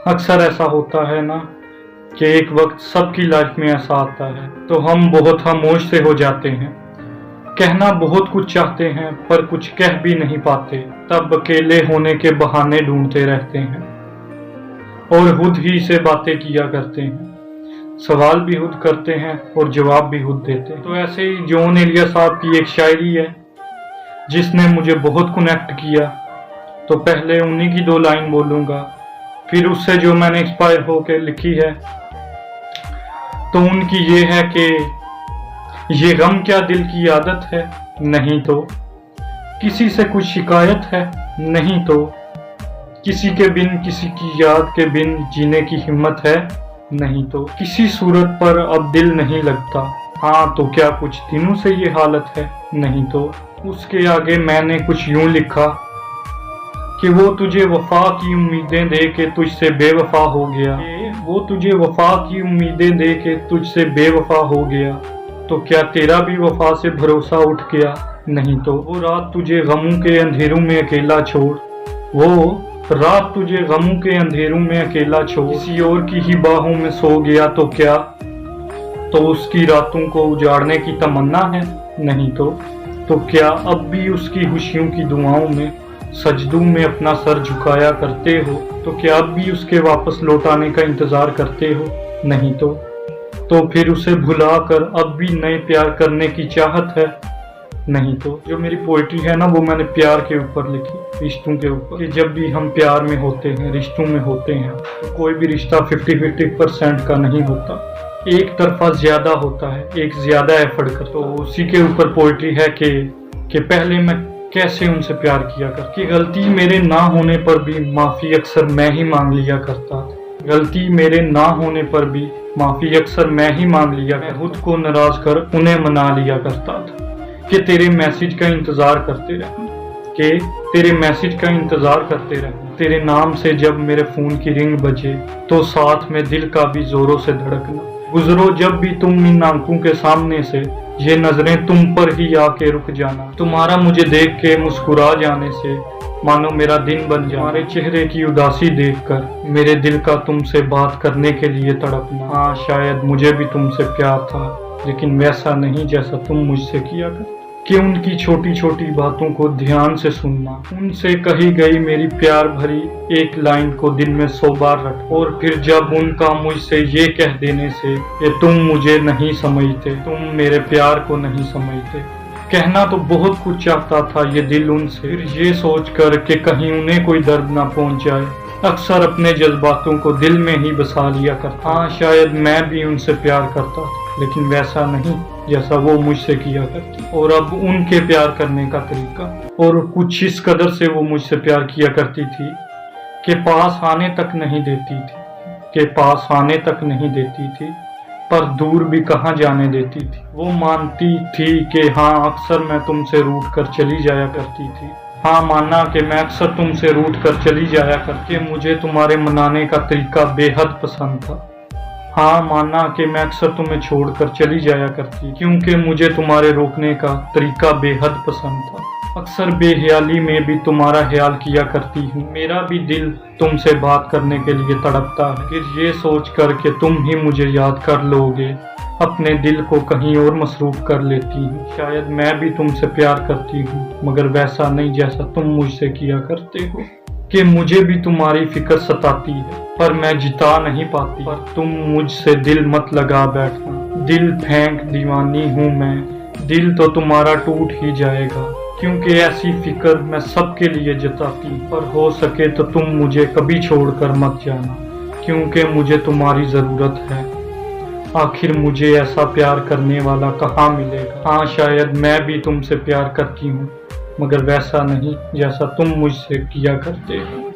अक्सर ऐसा होता है ना कि एक वक्त सबकी लाइफ में ऐसा आता है तो हम बहुत खामोश से हो जाते हैं। कहना बहुत कुछ चाहते हैं पर कुछ कह भी नहीं पाते, तब अकेले होने के बहाने ढूंढते रहते हैं और खुद ही से बातें किया करते हैं। सवाल भी खुद करते हैं और जवाब भी खुद देते हैं। तो ऐसे ही जॉन एलिया साहब की एक शायरी है जिसने मुझे बहुत कनेक्ट किया। तो पहले उन्हीं की 2 लाइन बोलूँगा, फिर उससे जो मैंने इंस्पायर होकर लिखी है तो उनकी ये है कि ये गम क्या दिल की आदत है, नहीं तो किसी से कुछ शिकायत है, नहीं तो किसी के बिन किसी की याद के बिन जीने की हिम्मत है, नहीं तो किसी सूरत पर अब दिल नहीं लगता, हाँ तो क्या कुछ दिनों से ये हालत है, नहीं तो। उसके आगे मैंने कुछ यूं लिखा कि वो तुझे वफा की उम्मीदें दे के तुझसे बेवफा हो गया, वो तुझे वफा की उम्मीदें दे के तुझसे बेवफा हो गया, तो क्या तेरा भी वफा से भरोसा उठ गया, नहीं तो। वो रात तुझे गमों के अंधेरों में अकेला छोड़, वो रात तुझे गमों के अंधेरों में अकेला छोड़ किसी और की ही बाहों में सो गया, तो क्या तो उसकी रातों को उजाड़ने की तमन्ना है, नहीं तो। तो क्या अब भी उसकी खुशियों की दुआओं में सजदों में अपना सर झुकाया करते हो, तो क्या अब भी उसके वापस लौट आने का इंतजार करते हो, नहीं तो। तो फिर उसे भुलाकर अब भी नए प्यार करने की चाहत है, नहीं तो। जो मेरी पोइट्री है ना वो मैंने प्यार के ऊपर लिखी, रिश्तों के ऊपर, कि जब भी हम प्यार में होते हैं, रिश्तों में होते हैं, तो कोई भी रिश्ता 50-50% का नहीं होता, एक तरफा ज्यादा होता है, एक ज्यादा एफर्ट कर। तो उसी के ऊपर पोइट्री है कि पहले मैं कैसे उनसे प्यार किया कर, कि गलती मेरे ना होने पर भी माफ़ी अक्सर मैं ही मांग लिया करता था, गलती मेरे ना होने पर भी माफ़ी अक्सर मैं ही मांग लिया, मैं खुद को नाराज कर उन्हें मना लिया करता था, कि तेरे मैसेज का इंतज़ार करते रहे, कि तेरे मैसेज का इंतज़ार करते रहे, तेरे नाम से जब मेरे फ़ोन की रिंग बजे तो साथ में दिल का भी ज़ोरों से धड़कना, गुजरो जब भी तुम इन आंखों के सामने से, ये नजरें तुम पर ही आके रुक जाना, तुम्हारा मुझे देख के मुस्कुरा जाने से मानो मेरा दिन बन जाए, तुम्हारे चेहरे की उदासी देखकर मेरे दिल का तुमसे बात करने के लिए तड़पना। हाँ शायद मुझे भी तुमसे प्यार था, लेकिन वैसा नहीं जैसा तुम मुझसे किया कर, कि उनकी छोटी छोटी बातों को ध्यान से सुनना, उनसे कही गई मेरी प्यार भरी एक लाइन को दिल में 100 बार रख, और फिर जब उनका मुझसे ये कह देने से कि तुम मुझे नहीं समझते, तुम मेरे प्यार को नहीं समझते। कहना तो बहुत कुछ चाहता था ये दिल उनसे, फिर ये सोच कर कि कहीं उन्हें कोई दर्द ना पहुंच जाए, अक्सर अपने जज्बातों को दिल में ही बसा लिया करता। हाँ शायद मैं भी उनसे प्यार करता था, लेकिन वैसा नहीं जैसा वो मुझसे किया करती। और अब उनके प्यार करने का तरीका, और कुछ इस कदर से वो मुझसे प्यार किया करती थी कि पास आने तक नहीं देती थी, कि पास आने तक नहीं देती थी, पर दूर भी कहाँ जाने देती थी। वो मानती थी कि हाँ अक्सर मैं तुमसे रूठ कर चली जाया करती थी, हाँ माना कि मैं अक्सर तुमसे रूठ कर चली जाया करके मुझे तुम्हारे मनाने का तरीका बेहद पसंद था, हाँ माना कि मैं अक्सर तुम्हें छोड़कर चली जाया करती क्योंकि मुझे तुम्हारे रोकने का तरीका बेहद पसंद था, अक्सर बेख्याली में भी तुम्हारा ख्याल किया करती हूँ, मेरा भी दिल तुमसे बात करने के लिए तड़पता है, फिर ये सोच कर कि तुम ही मुझे याद कर लोगे, अपने दिल को कहीं और मसरूफ कर लेती हूँ। शायद मैं भी तुमसे प्यार करती हूँ, मगर वैसा नहीं जैसा तुम मुझसे किया करते हो, कि मुझे भी तुम्हारी फिक्र सताती है पर मैं जिता नहीं पाती, पर तुम मुझसे दिल मत लगा बैठना, दिल फेंक दीवानी हूँ मैं, दिल तो तुम्हारा टूट ही जाएगा, क्योंकि ऐसी फिक्र मैं सबके लिए जताती, पर हो सके तो तुम मुझे कभी छोड़कर मत जाना, क्योंकि मुझे तुम्हारी ज़रूरत है, आखिर मुझे ऐसा प्यार करने वाला कहाँ मिलेगा। हाँ शायद मैं भी तुमसे प्यार करती हूँ, मगर वैसा नहीं जैसा तुम मुझसे किया करते हो।